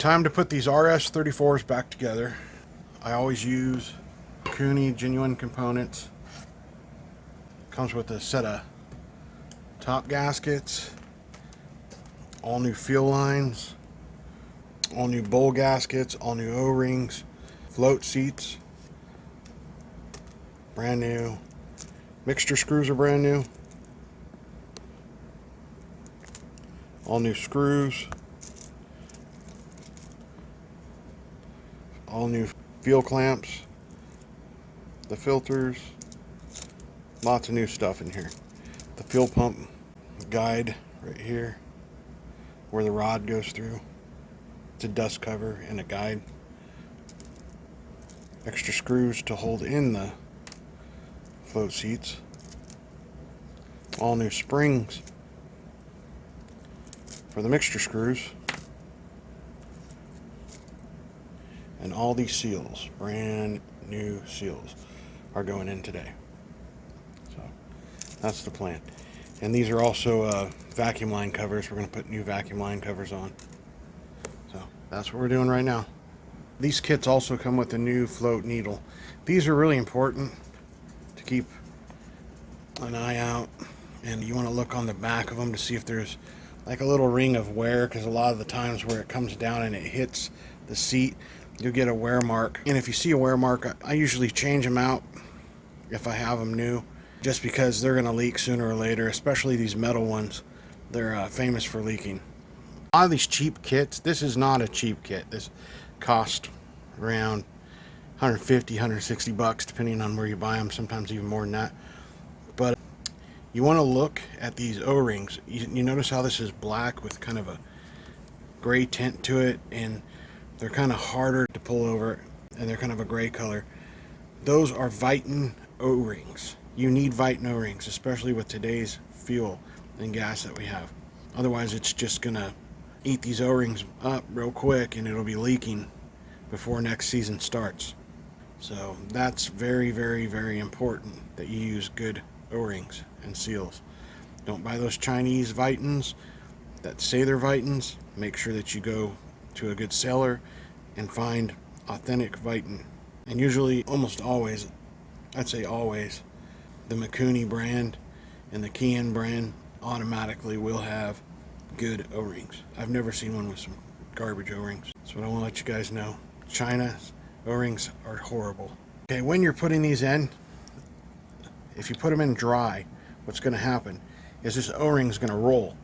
Time to put these RS34s back together. I always use Mikuni genuine components. Comes with a set of top gaskets, all new fuel lines, all new bowl gaskets, all new O-rings, float seats, brand new. Mixture screws are brand new. All new screws. All new fuel clamps. The filters. Lots of new stuff in here. The fuel pump guide right here where the rod goes through. It's a dust cover and a guide. Extra screws to hold in the float seats. All new springs for the mixture screws. And all these seals, brand new seals, are going in today. So that's the plan. And these are also vacuum line covers. We're going to put new vacuum line covers on. So that's what we're doing right now. These kits also come with a new float needle. These are really important to keep an eye out, and you want to look on the back of them to see if there's like a little ring of wear, because a lot of the times where it comes down and it hits the seat, you'll get a wear mark. And if you see a wear mark, I usually change them out if I have them new, just because they're going to leak sooner or later, especially these metal ones. They're famous for leaking. A lot of these cheap kits, this is not a cheap kit. This cost around 150, 160 bucks, depending on where you buy them, sometimes even more than that. But you want to look at these O-rings. You notice how this is black with kind of a gray tint to it, and they're kind of harder to pull over, and they're kind of a gray color. Those are Viton O-rings. You need Viton O-rings, especially with today's fuel and gas that we have. Otherwise, it's just going to eat these O-rings up real quick, and it'll be leaking before next season starts. So that's very, very, very important that you use good O-rings and seals. Don't buy those Chinese Vitons that say they're Vitons. Make sure that you go to a good seller and find authentic Viton. And usually, almost always, I'd say always, the Mikuni brand and the Kian brand automatically will have good O-rings. I've never seen one with some garbage O-rings. That's what I want to let you guys know. China's O-rings are horrible. Okay, when you're putting these in, if you put them in dry, what's going to happen is this O-ring is going to roll,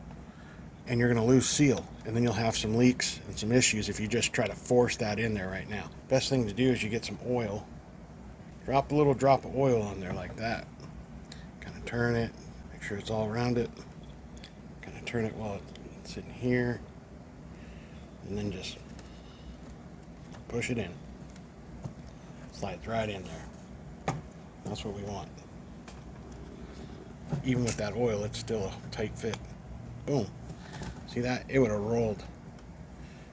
and you're going to lose seal, and then you'll have some leaks and some issues if you just try to force that in there right now. Best thing to do is you get some oil, drop a little drop of oil on there like that, kind of turn it, make sure it's all around it, kind of turn it while it's in here, and then just push it in. Slides right in there. That's what we want. Even with that oil, it's still a tight fit. Boom. See that? It would have rolled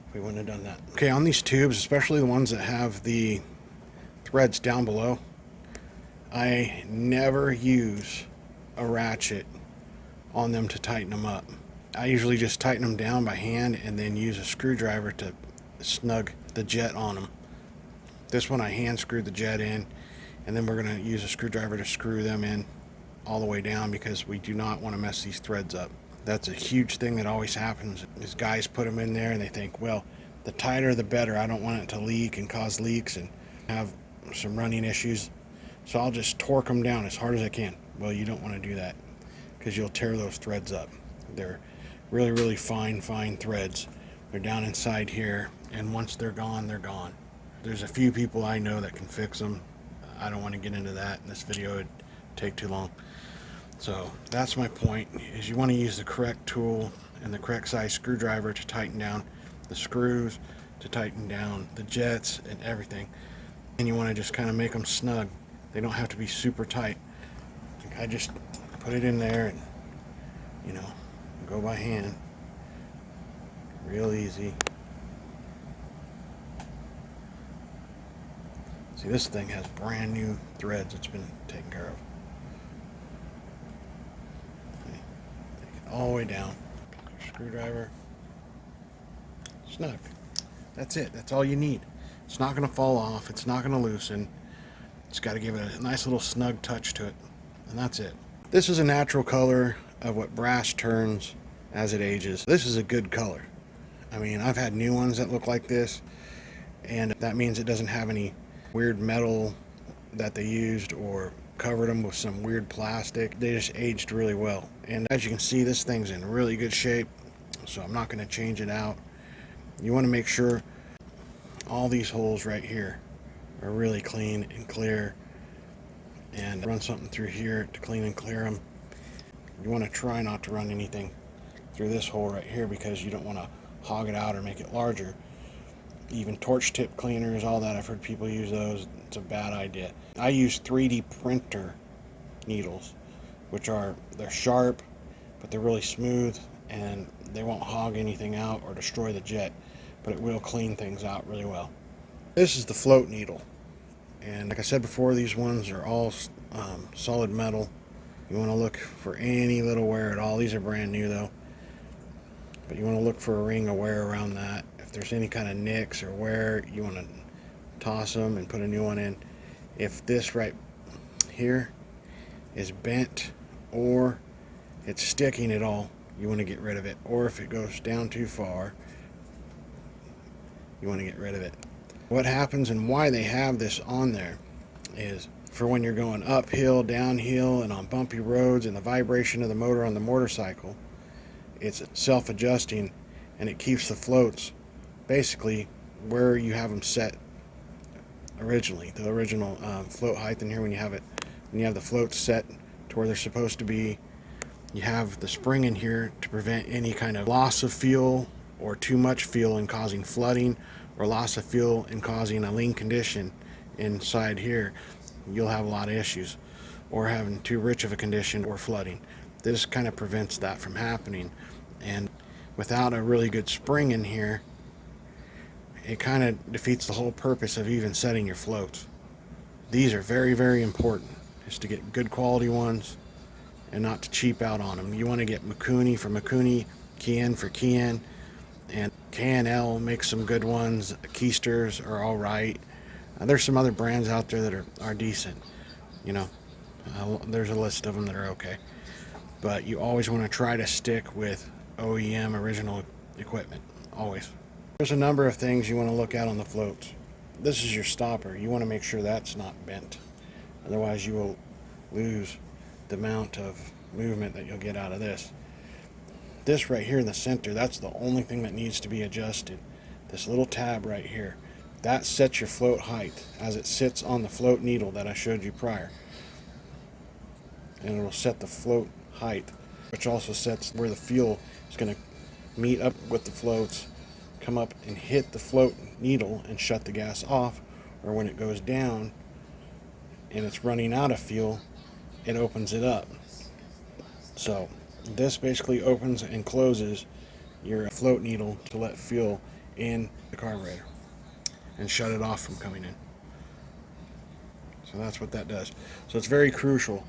if we wouldn't have done that. Okay, on these tubes, especially the ones that have the threads down below, I never use a ratchet on them to tighten them up. I usually just tighten them down by hand and then use a screwdriver to snug the jet on them. This one I hand screwed the jet in, and then we're going to use a screwdriver to screw them in all the way down, because we do not want to mess these threads up. That's a huge thing that always happens, is guys put them in there and they think, well, the tighter the better. I don't want it to leak and cause leaks and have some running issues, so I'll just torque them down as hard as I can. Well, you don't want to do that, because you'll tear those threads up. They're really, really fine threads. They're down inside here, and once they're gone, they're gone. There's a few people I know that can fix them. I don't want to get into that in this video. It'd take too long. So that's my point, is you want to use the correct tool and the correct size screwdriver to tighten down the screws, to tighten down the jets and everything. And you want to just kind of make them snug. They don't have to be super tight. I just put it in there and, you know, go by hand. Real easy. See, this thing has brand new threads. It's been taken care of. Okay. Take it all the way down. Screwdriver. Snug. That's it. That's all you need. It's not going to fall off. It's not going to loosen. It's got to give it a nice little snug touch to it. And that's it. This is a natural color of what brass turns as it ages. This is a good color. I mean, I've had new ones that look like this, and that means it doesn't have any weird metal that they used or covered them with some weird plastic. They just aged really well. And as you can see, this thing's in really good shape, so I'm not going to change it out. You want to make sure all these holes right here are really clean and clear, and run something through here to clean and clear them. You want to try not to run anything through this hole right here because you don't want to hog it out or make it larger. Even torch tip cleaners, all that, I've heard people use those. It's a bad idea. I use 3D printer needles, they're sharp, but they're really smooth, and they won't hog anything out or destroy the jet, but it will clean things out really well. This is the float needle, and like I said before, these ones are all solid metal. You want to look for any little wear at all. These are brand new though, but you want to look for a ring of wear around that. If there's any kind of nicks or wear, you want to toss them and put a new one in. If this right here is bent or it's sticking at all, you want to get rid of it. Or if it goes down too far, you want to get rid of it. What happens and why they have this on there is for when you're going uphill, downhill, and on bumpy roads, and the vibration of the motor on the motorcycle, it's self-adjusting, and it keeps the floats basically where you have them set originally. The original float height in here, when you have the floats set to where they're supposed to be, you have the spring in here to prevent any kind of loss of fuel or too much fuel and causing flooding, or loss of fuel and causing a lean condition inside here. You'll have a lot of issues, or having too rich of a condition or flooding. This kind of prevents that from happening. And without a really good spring in here, it kind of defeats the whole purpose of even setting your floats. These are very, very important, is to get good quality ones and not to cheap out on them. You want to get Mikuni for Mikuni, Kian for Kian, and K&L makes some good ones. Keisters are all right. There's some other brands out there that are decent. You know, there's a list of them that are okay. But you always want to try to stick with OEM original equipment, always. There's a number of things you want to look at on the floats. This is your stopper. You want to make sure that's not bent. Otherwise you will lose the amount of movement that you'll get out of this. This right here in the center, that's the only thing that needs to be adjusted. This little tab right here, that sets your float height as it sits on the float needle that I showed you prior. And it'll set the float height, which also sets where the fuel is going to meet up with the floats, come up and hit the float needle and shut the gas off, or when it goes down and it's running out of fuel, it opens it up. So this basically opens and closes your float needle to let fuel in the carburetor and shut it off from coming in. So that's what that does. So it's very crucial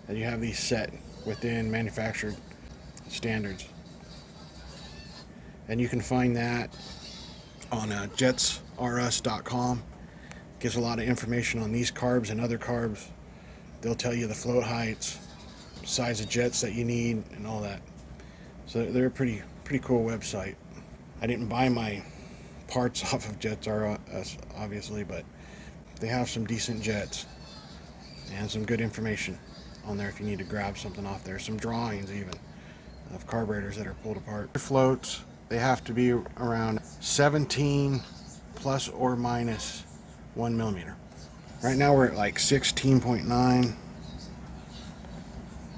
that you have these set within manufactured standards. And you can find that on jetsrs.com. Gives a lot of information on these carbs and other carbs. They'll tell you the float heights, size of jets that you need, and all that. So they're a pretty cool website. I didn't buy my parts off of JetsRS, obviously, but they have some decent jets and some good information on there if you need to grab something off there. Some drawings even of carburetors that are pulled apart. The floats, they have to be around 17 plus or minus 1 millimeter. Right now we're at like 16.9.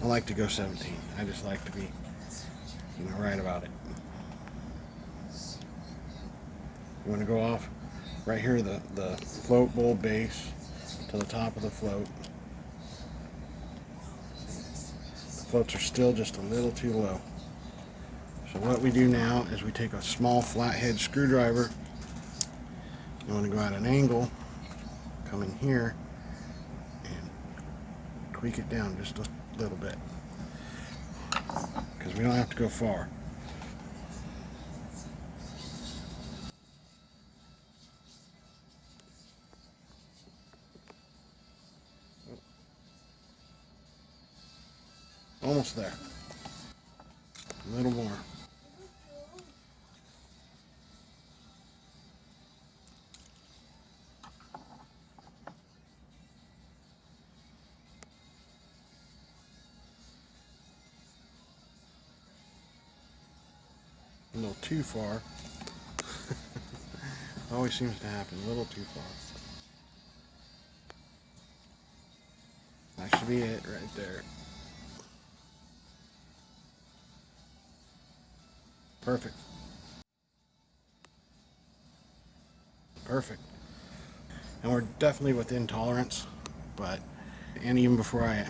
I like to go 17. I just like to be, right about it. You want to go off right here, the float bowl base to the top of the float. The floats are still just a little too low. So what we do now is we take a small flathead screwdriver. You want to go at an angle, come in here, and tweak it down just a little bit, because we don't have to go far. Almost there. A little more. A little too far. Always seems to happen. A little too far. That should be it right there. Perfect. Perfect. And we're definitely within tolerance, and even before I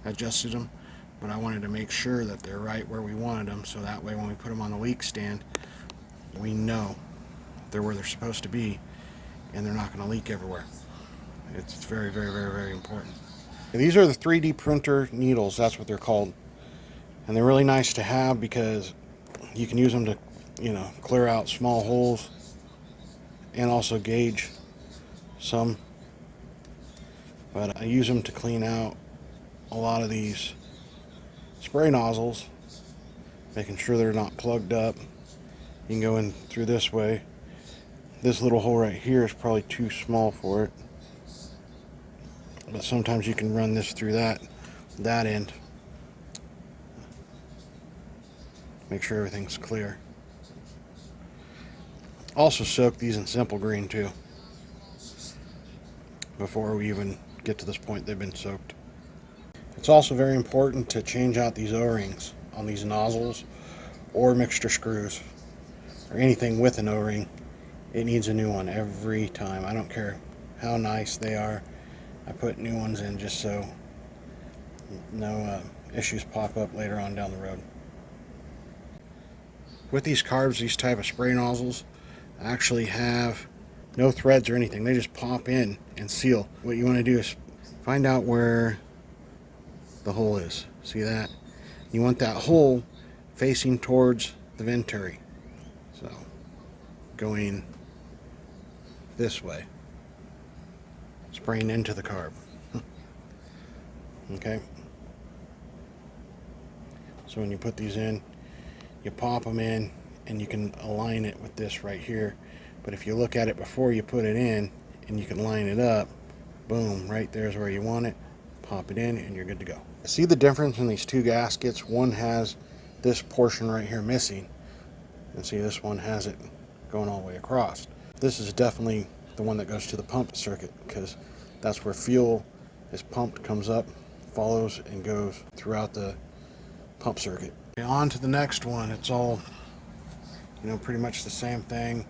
adjusted them, but I wanted to make sure that they're right where we wanted them, so that way when we put them on the leak stand, we know they're where they're supposed to be, and they're not going to leak everywhere. It's very, very, very, very important. And these are the 3D printer needles, that's what they're called. And they're really nice to have because you can use them to, clear out small holes and also gauge some. But I use them to clean out a lot of these spray nozzles, making sure they're not plugged up. You can go in through this way. This little hole right here is probably too small for it, but sometimes you can run this through that end. Make sure everything's clear. Also soak these in simple green too. Before we even get to this point, they've been soaked. It's also very important to change out these O-rings on these nozzles or mixture screws or anything with an O-ring. It needs a new one every time. I don't care how nice they are. I put new ones in just so no issues pop up later on down the road. With these carbs, these type of spray nozzles actually have no threads or anything. They just pop in and seal. What you want to do is find out where the hole is. See that? You want that hole facing towards the venturi. So going this way, spraying into the carb. Okay, so when you put these in, you pop them in and you can align it with this right here. But if you look at it before you put it in and you can line it up, boom, right there's where you want it. Pop it in and you're good to go. See the difference in these two gaskets? One has this portion right here missing, and see this one has it going all the way across. This is definitely the one that goes to the pump circuit, because that's where fuel is pumped, comes up, follows, and goes throughout the pump circuit. Okay, on to the next one. It's all, pretty much the same thing.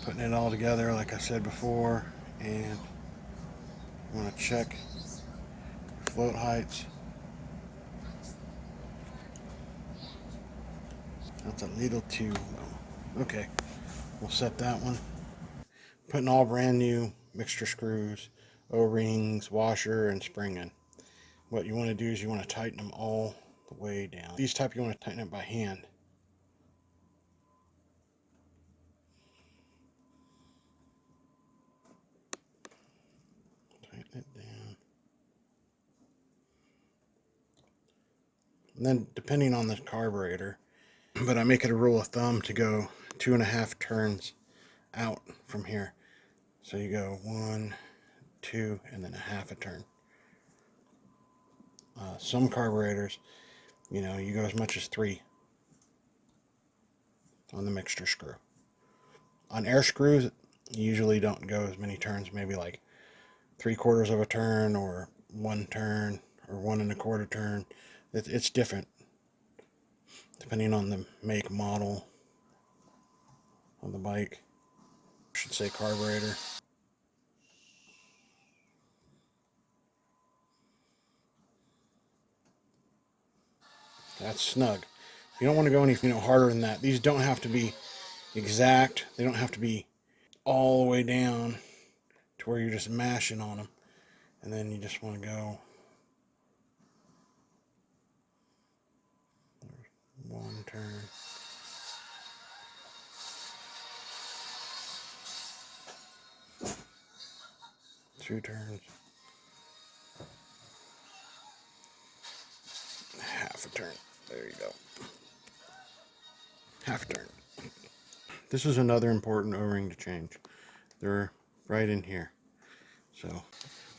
Putting it all together like I said before, and you want to check float heights. That's a little too low. Okay, we'll set that one. Putting all brand new mixture screws, O-rings, washer, and spring in. What you want to do is you want to tighten them all the way down. These type you want to tighten it by hand. Tighten it down. And then depending on the carburetor, but I make it a rule of thumb to go 2.5 turns out from here. So you go 1, 2, and then a half a turn. Some carburetors, you go as much as 3 on the mixture screw. On air screws, you usually don't go as many turns, maybe like 3/4 of a turn or 1 turn or 1 1/4 turn. It's different depending on the make, model of the bike. I should say carburetor. That's snug. You don't want to go any harder than that. These don't have to be exact. They don't have to be all the way down to where you're just mashing on them. And then you just want to go 1 turn. 2 turns. half a turn. There you go. Half a turn. This is another important O-ring to change. They're right in here. So,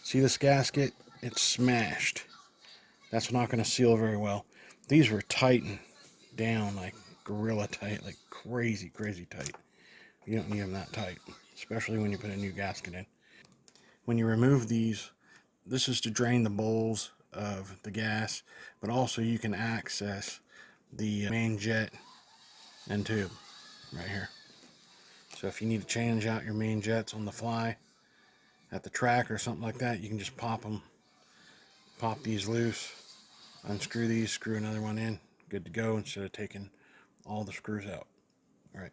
see this gasket? It's smashed. That's not going to seal very well. These were tightened down like gorilla tight, like crazy, crazy tight. You don't need them that tight, especially when you put a new gasket in. When you remove these, this is to drain the bowls of the gas, but also you can access the main jet and tube right here. So if you need to change out your main jets on the fly at the track or something like that, you can just pop these loose, unscrew these, screw another one in, good to go, instead of taking all the screws out. All right.